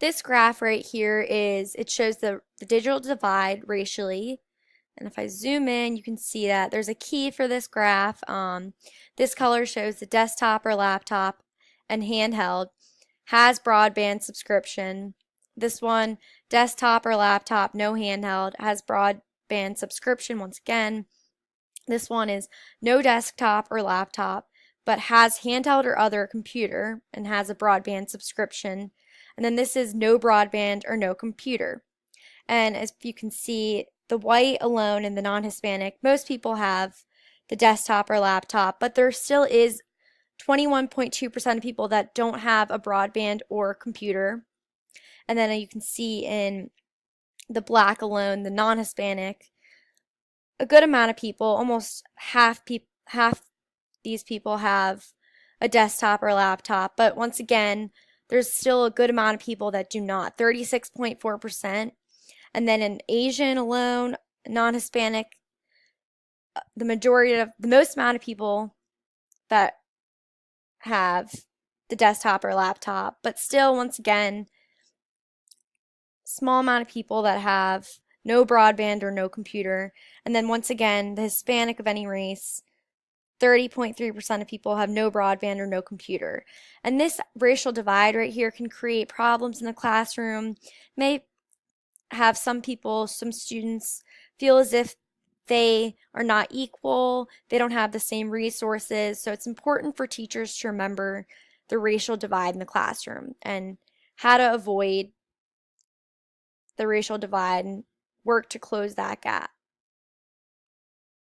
this graph right here it shows the digital divide racially. And if I zoom in, you can see that there's a key for this graph. This color shows the desktop or laptop and handheld has broadband subscription. This one, desktop or laptop, no handheld, has broadband subscription once again. This one is no desktop or laptop, but has handheld or other computer and has a broadband subscription. And then this is no broadband or no computer. And as you can see, the white alone and the non-Hispanic, most people have the desktop or laptop, but there still is 21.2% of people that don't have a broadband or computer. And then you can see in the black alone, the non-Hispanic, a good amount of people, almost half these people have a desktop or laptop, but once again, there's still a good amount of people that do not, 36.4%. And then in Asian alone, non-Hispanic, the most amount of people that have the desktop or laptop, but still, once again, small amount of people that have no broadband or no computer. And then once again, the Hispanic of any race, 30.3% of people have no broadband or no computer. And this racial divide right here can create problems in the classroom, may have some students feel as if they are not equal, they don't have the same resources. So it's important for teachers to remember the racial divide in the classroom and how to avoid the racial divide and work to close that gap.